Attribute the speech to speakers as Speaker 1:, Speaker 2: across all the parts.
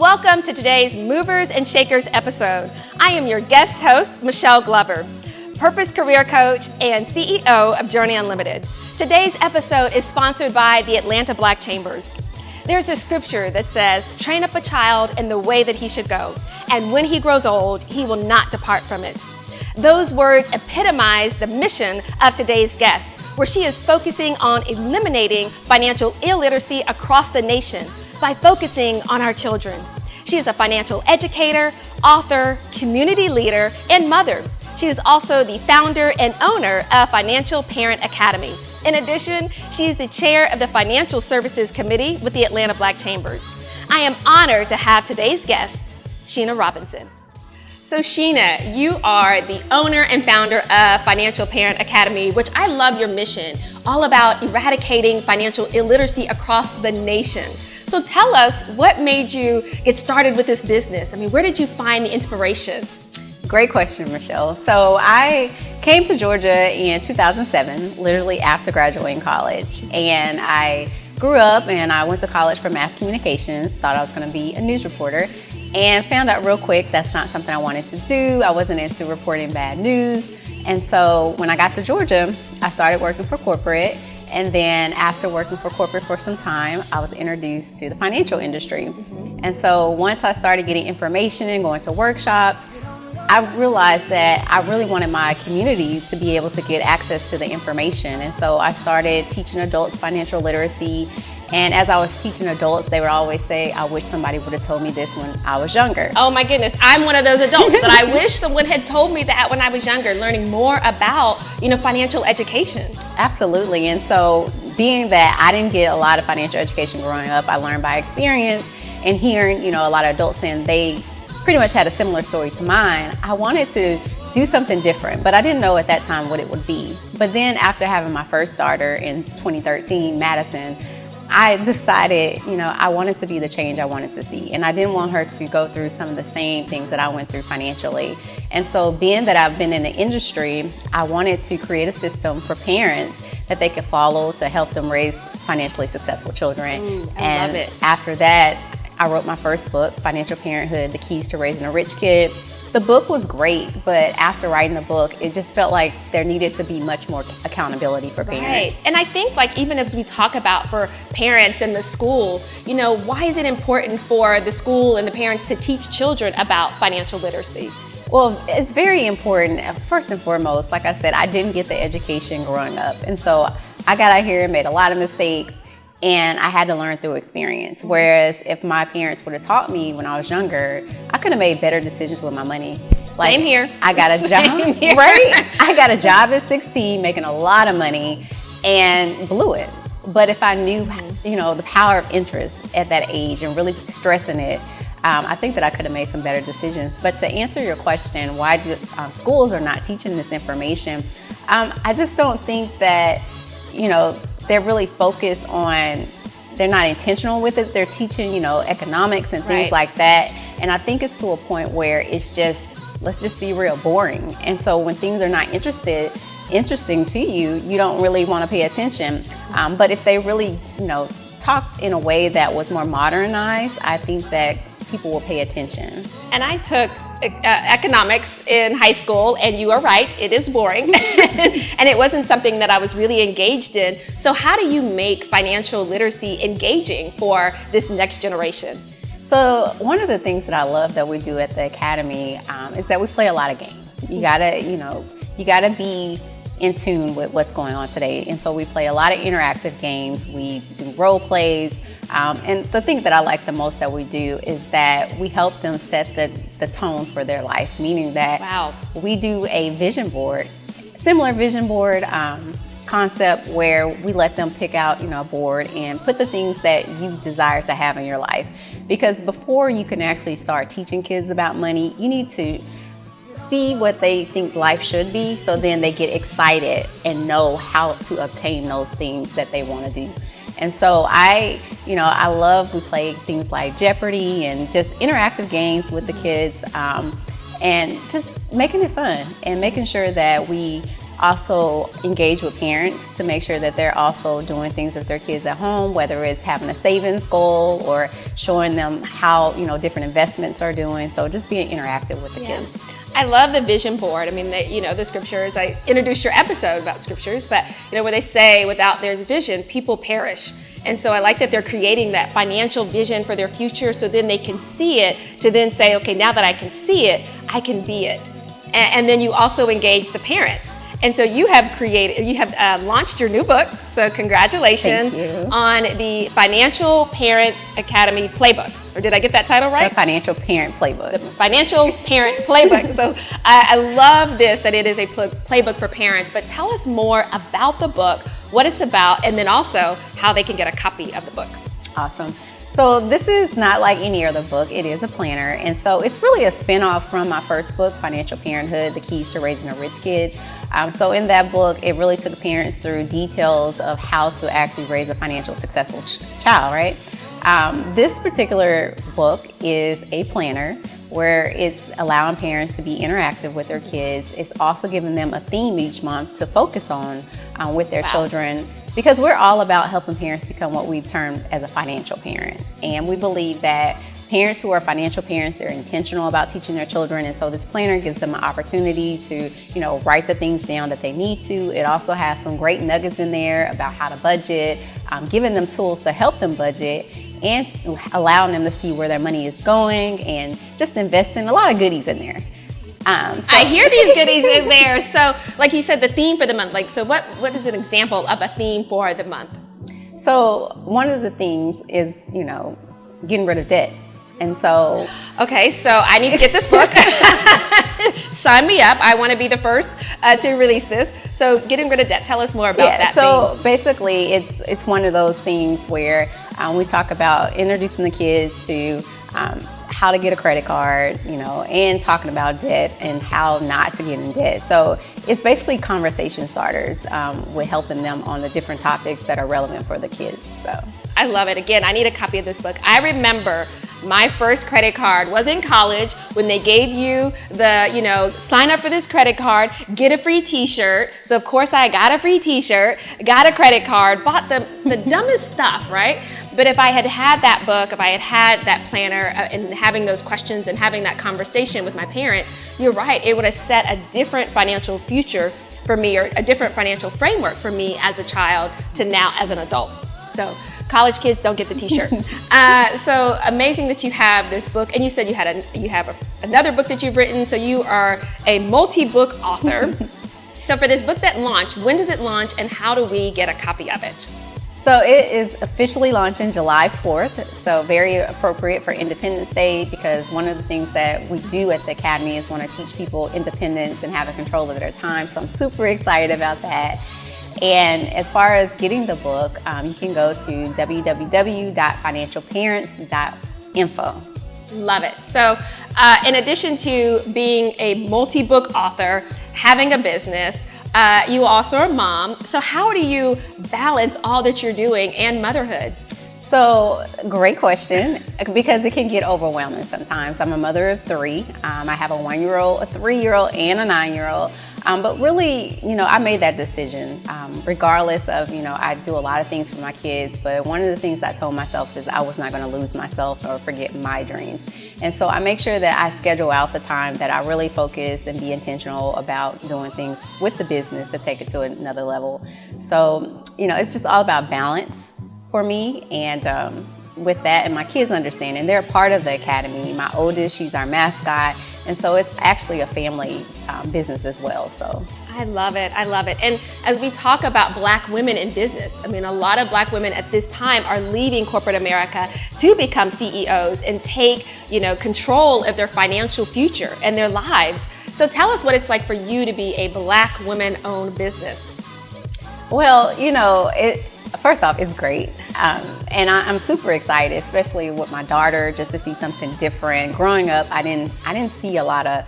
Speaker 1: Welcome to today's Movers and Shakers episode. I am your guest host, Michelle Glover, Purpose Career Coach and CEO of Journey Unlimited. Today's episode is sponsored by the Atlanta Black Chambers. There's a scripture that says, train up a child in the way that he should go, and when he grows old, he will not depart from it. Those words epitomize the mission of today's guest, where she is focusing on eliminating financial illiteracy across the nation by focusing on our children. She is a financial educator, author, community leader, and mother. She is also the founder and owner of Financial Parent Academy. In addition, she is the chair of the Financial Services Committee with the Atlanta Black Chambers. I am honored to have today's guest, Sheena Robinson. So Sheena, you are the owner and founder of Financial Parent Academy, which I love your mission, all about eradicating financial illiteracy across the nation. So tell us, what made you get started with this business? I mean, where did you find the inspiration?
Speaker 2: Great question, Michelle. So I came to Georgia in 2007, literally after graduating college. And I grew up and I went to college for mass communications, thought I was going to be a news reporter, and found out real quick that's not something I wanted to do. I wasn't into reporting bad news. And so when I got to Georgia, I started working for corporate. And then after working for corporate for some time, I was introduced to the financial industry. And so once I started getting information and going to workshops, I realized that I really wanted my community to be able to get access to the information. And so I started teaching adults financial literacy. And as I was teaching adults, they would always say, I wish somebody would have told me this when I was younger.
Speaker 1: Oh my goodness, I'm one of those adults that I wish someone had told me that when I was younger, learning more about, financial education.
Speaker 2: Absolutely. And so being that I didn't get a lot of financial education growing up, I learned by experience and hearing, a lot of adults saying they pretty much had a similar story to mine. I wanted to do something different, but I didn't know at that time what it would be. But then after having my first daughter in 2013, Madison, I decided, I wanted to be the change I wanted to see. And I didn't want her to go through some of the same things that I went through financially. And so being that I've been in the industry, I wanted to create a system for parents that they could follow to help them raise financially successful children.
Speaker 1: I love it.
Speaker 2: After that, I wrote my first book, Financial Parenthood, The Keys to Raising a Rich Kid. The book was great, but after writing the book, it just felt like there needed to be much more accountability for parents.
Speaker 1: Right. And I think even as we talk about for parents and the school, why is it important for the school and the parents to teach children about financial literacy?
Speaker 2: Well, it's very important. First and foremost, like I said, I didn't get the education growing up. And so I got out here and made a lot of mistakes. And I had to learn through experience. Whereas if my parents would have taught me when I was younger, I could have made better decisions with my money.
Speaker 1: Same here.
Speaker 2: I got a job, right? I got a job at 16, making a lot of money, and blew it. But if I knew, the power of interest at that age and really stressing it, I think that I could have made some better decisions. But to answer your question, why schools are not teaching this information, I just don't think that, they're really focused on, they're not intentional with it. They're teaching, economics and things like that. And I think it's to a point where it's just, let's just be real, boring. And so when things are not interesting to you, you don't really want to pay attention. But if they really, talked in a way that was more modernized, I think that people will pay attention.
Speaker 1: And I took economics in high school, and you are right, it is boring. And it wasn't something that I was really engaged in. So how do you make financial literacy engaging for this next generation?
Speaker 2: So one of the things that I love that we do at the Academy is that we play a lot of games. You gotta be in tune with what's going on today. And so we play a lot of interactive games. We do role plays. And the thing that I like the most that we do is that we help them set the tone for their life, meaning that we do a vision board, similar vision board concept where we let them pick out, a board and put the things that you desire to have in your life. Because before you can actually start teaching kids about money, you need to see what they think life should be, so then they get excited and know how to obtain those things that they want to do. And so I love, we play things like Jeopardy and just interactive games with the kids, and just making it fun and making sure that we also engage with parents to make sure that they're also doing things with their kids at home, whether it's having a savings goal or showing them how, different investments are doing. So just being interactive with the kids.
Speaker 1: I love the vision board. I mean, the scriptures, I introduced your episode about scriptures, but, where they say without there's vision, people perish. And so I like that they're creating that financial vision for their future so then they can see it to then say, okay, now that I can see it, I can be it. And then you also engage the parents. And so you have launched your new book. So congratulations on the Financial Parent Academy Playbook. Or did I get that title right?
Speaker 2: The Financial Parent Playbook.
Speaker 1: The Financial Parent Playbook. So I love this, that it is a playbook for parents. But tell us more about the book, what it's about, and then also how they can get a copy of the book.
Speaker 2: Awesome. So this is not like any other book. It is a planner. And so it's really a spinoff from my first book, Financial Parenthood, The Keys to Raising a Rich Kid. So in that book, it really took parents through details of how to actually raise a financially successful child, right? This particular book is a planner where it's allowing parents to be interactive with their kids. It's also giving them a theme each month to focus on with their children, because we're all about helping parents become what we've termed as a financial parent. And we believe that parents who are financial parents, they're intentional about teaching their children. And so this planner gives them an opportunity to, write the things down that they need to. It also has some great nuggets in there about how to budget, giving them tools to help them budget, and allowing them to see where their money is going, and just investing a lot of goodies in there.
Speaker 1: I hear these goodies in there. So like you said, the theme for the month, so what is an example of a theme for the month?
Speaker 2: So one of the themes is, getting rid of debt. And so...
Speaker 1: Okay, so I need to get this book. Sign me up. I want to be the first to release this. So getting rid of debt, tell us more about that
Speaker 2: so
Speaker 1: theme.
Speaker 2: Basically, it's one of those things where we talk about introducing the kids to how to get a credit card, and talking about debt and how not to get in debt. So it's basically conversation starters with helping them on the different topics that are relevant for the kids. So
Speaker 1: I love it. Again, I need a copy of this book. I remember my first credit card was in college when they gave you the, sign up for this credit card, get a free t-shirt. So of course I got a free t-shirt, got a credit card, bought the dumbest stuff, right? But if I had had that book, if I had that planner and having those questions and having that conversation with my parent, you're right, it would have set a different financial future for me, or a different financial framework for me as a child to now as an adult. So college kids don't get the t-shirt. So amazing that you have this book, and you said you have another book that you've written, so you are a multi-book author. So for this book that launched, when does it launch, and how do we get a copy of it?
Speaker 2: So it is officially launching July 4th, so very appropriate for Independence Day, because one of the things that we do at the Academy is want to teach people independence and having control of their time. So I'm super excited about that. And as far as getting the book, you can go to www.financialparents.info.
Speaker 1: Love it. So in addition to being a multi-book author, having a business, you also are a mom. So how do you balance all that you're doing and motherhood?
Speaker 2: So great question, because it can get overwhelming sometimes. I'm a mother of three. I have a 1-year-old, a 3-year-old, and a 9-year-old. But really, I made that decision regardless of, I do a lot of things for my kids. But one of the things I told myself is I was not going to lose myself or forget my dreams. And so I make sure that I schedule out the time that I really focus and be intentional about doing things with the business to take it to another level. So, it's just all about balance for me. And with that, and my kids understand, and they're a part of the Academy. My oldest, she's our mascot. And so it's actually a family business as well. So
Speaker 1: I love it. I love it. And as we talk about Black women in business, I mean, a lot of Black women at this time are leaving corporate America to become CEOs and take, control of their financial future and their lives. So tell us what it's like for you to be a Black woman-owned business.
Speaker 2: Well, first off, it's great. And I'm super excited, especially with my daughter, just to see something different. Growing up, I didn't see a lot of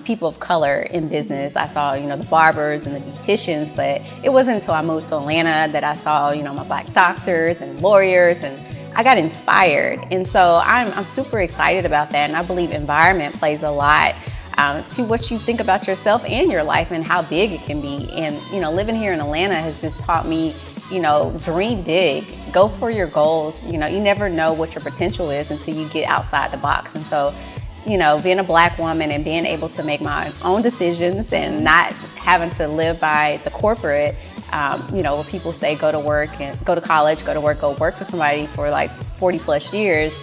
Speaker 2: people of color in business. I saw, the barbers and the beauticians, but it wasn't until I moved to Atlanta that I saw, my Black doctors and lawyers, and I got inspired. And so I'm super excited about that. And I believe environment plays a lot to what you think about yourself and your life and how big it can be. And, living here in Atlanta has just taught me, dream big, go for your goals. You never know what your potential is until you get outside the box. And so, being a Black woman and being able to make my own decisions and not having to live by the corporate, where people say go to work and go to college, go to work, go work for somebody for like 40 plus years.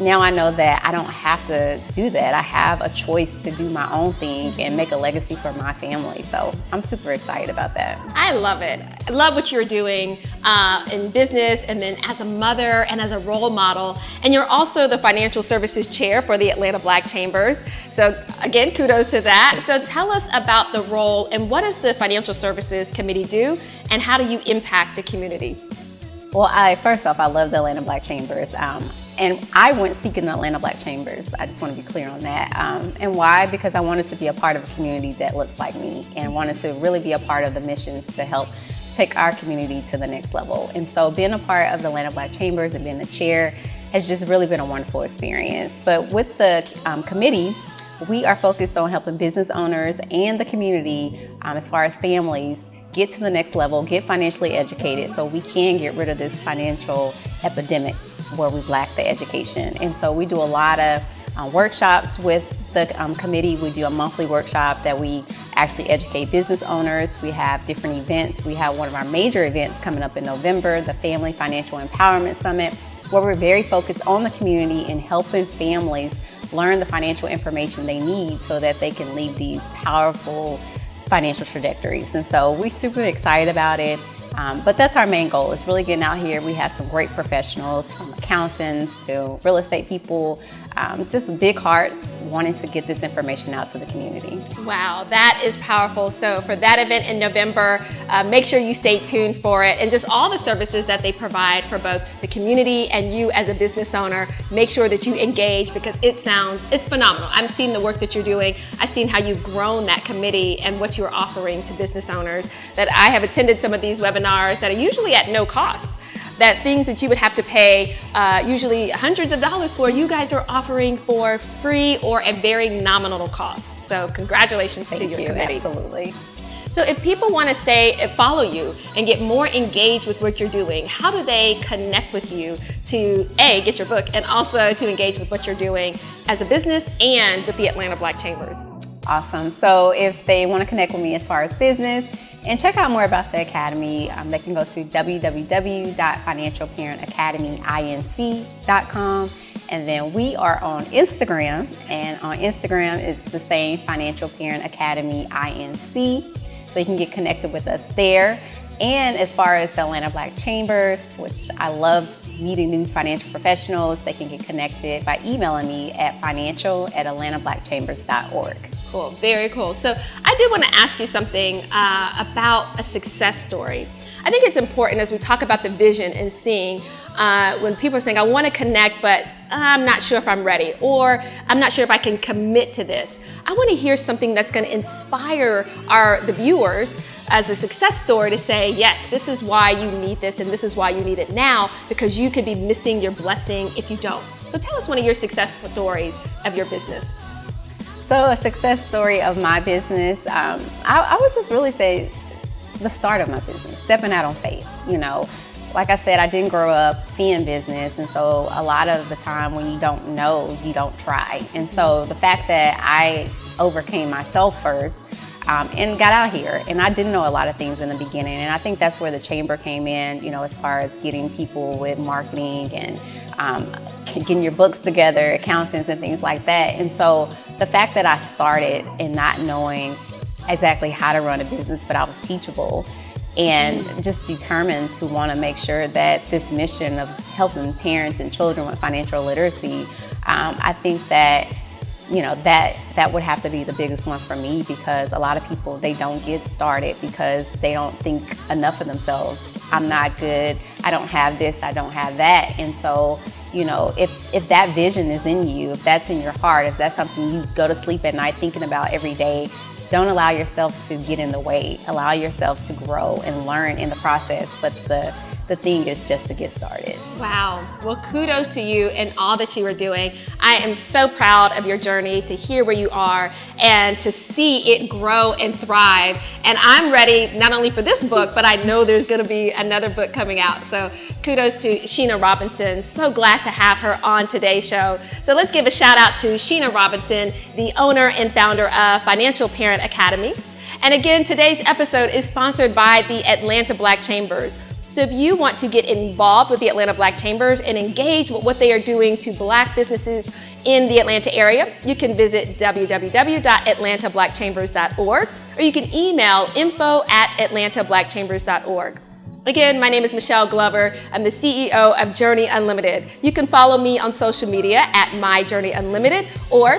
Speaker 2: Now I know that I don't have to do that. I have a choice to do my own thing and make a legacy for my family. So I'm super excited about that.
Speaker 1: I love it. I love what you're doing in business and then as a mother and as a role model. And you're also the financial services chair for the Atlanta Black Chambers. So again, kudos to that. So tell us about the role and what does the Financial Services Committee do and how do you impact the community?
Speaker 2: Well, first off, I love the Atlanta Black Chambers. And I went seeking the Atlanta Black Chambers. I just want to be clear on that. And why? Because I wanted to be a part of a community that looks like me and wanted to really be a part of the missions to help take our community to the next level. And so being a part of the Atlanta Black Chambers and being the chair has just really been a wonderful experience. But with the committee, we are focused on helping business owners and the community, as far as families, get to the next level, get financially educated so we can get rid of this financial epidemic where we've lacked the education. And so we do a lot of workshops with the committee. We do a monthly workshop that we actually educate business owners. We have different events. We have one of our major events coming up in November, the Family Financial Empowerment Summit, where we're very focused on the community and helping families learn the financial information they need so that they can lead these powerful financial trajectories. And so we're super excited about it. But that's our main goal, is really getting out here. We have some great professionals, from accountants to real estate people, just big hearts wanting to get this information out to the community.
Speaker 1: Wow, that is powerful. So for that event in November, make sure you stay tuned for it, and just all the services that they provide for both the community and you as a business owner. Make sure that you engage because it's phenomenal. I've seen the work that you're doing. I've seen how you've grown that committee and what you're offering to business owners. That I have attended some of these webinars that are usually at no cost. That things that you would have to pay usually hundreds of dollars for, you guys are offering for free or a very nominal cost. So congratulations to your committee.
Speaker 2: Absolutely.
Speaker 1: So if people want to follow you and get more engaged with what you're doing, how do they connect with you to get your book and also to engage with what you're doing as a business and with the Atlanta Black Chambers?
Speaker 2: Awesome. So if they want to connect with me as far as business and check out more about the Academy, they can go to www.financialparentacademyinc.com. And then we are on Instagram, and on Instagram it's the same, Financial Parent Academy INC. So you can get connected with us there. And as far as the Atlanta Black Chambers, which I love meeting new financial professionals, they can get connected by emailing me at financial@atlantablackchambers.org.
Speaker 1: Cool, very cool. So I did want to ask you something about a success story. I think it's important as we talk about the vision and seeing when people are saying, I want to connect, but I'm not sure if I'm ready, or I'm not sure if I can commit to this. I want to hear something that's going to inspire the viewers as a success story to say, yes, this is why you need this and this is why you need it now, because you could be missing your blessing if you don't. So tell us one of your success stories of your business.
Speaker 2: So a success story of my business, I would just really say the start of my business, stepping out on faith. Like I said, I didn't grow up seeing business, and so a lot of the time when you don't know, you don't try. And so the fact that I overcame myself first and got out here, and I didn't know a lot of things in the beginning, and I think that's where the chamber came in, as far as getting people with marketing and getting your books together, accountants and things like that. And so the fact that I started and not knowing exactly how to run a business, but I was teachable and just determined to want to make sure that this mission of helping parents and children with financial literacy, I think that that would have to be the biggest one for me, because a lot of people, they don't get started because they don't think enough of themselves. I'm not good, I don't have this, I don't have that. And so, if that vision is in you, if that's in your heart, if that's something you go to sleep at night thinking about every day, don't allow yourself to get in the way. Allow yourself to grow and learn in the process. But the thing is just to get started.
Speaker 1: Wow. Well, kudos to you and all that you are doing. I am so proud of your journey, to hear where you are and to see it grow and thrive. And I'm ready not only for this book, but I know there's going to be another book coming out. So kudos to Sheena Robinson. So glad to have her on today's show. So let's give a shout out to Sheena Robinson, the owner and founder of Financial Parent Academy. And again, today's episode is sponsored by the Atlanta Black Chambers. So if you want to get involved with the Atlanta Black Chambers and engage with what they are doing to Black businesses in the Atlanta area, you can visit www.atlantablackchambers.org, or you can email info@atlantablackchambers.org. Again, my name is Michelle Glover. I'm the CEO of Journey Unlimited. You can follow me on social media at My Journey Unlimited, or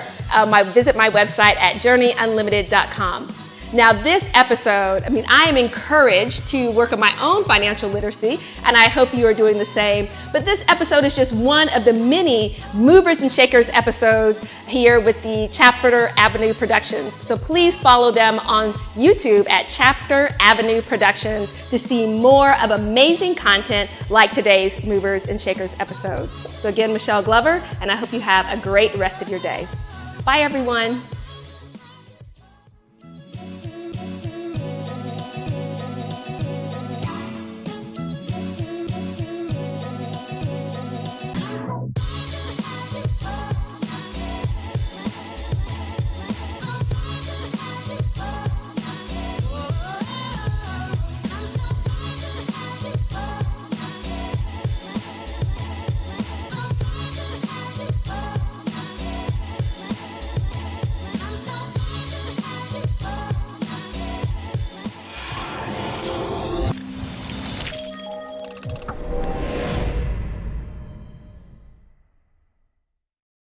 Speaker 1: visit my website at journeyunlimited.com. Now this episode, I am encouraged to work on my own financial literacy, and I hope you are doing the same. But this episode is just one of the many Movers and Shakers episodes here with the Chapter Avenue Productions. So please follow them on YouTube at Chapter Avenue Productions to see more of amazing content like today's Movers and Shakers episode. So again, Michelle Glover, and I hope you have a great rest of your day. Bye, everyone.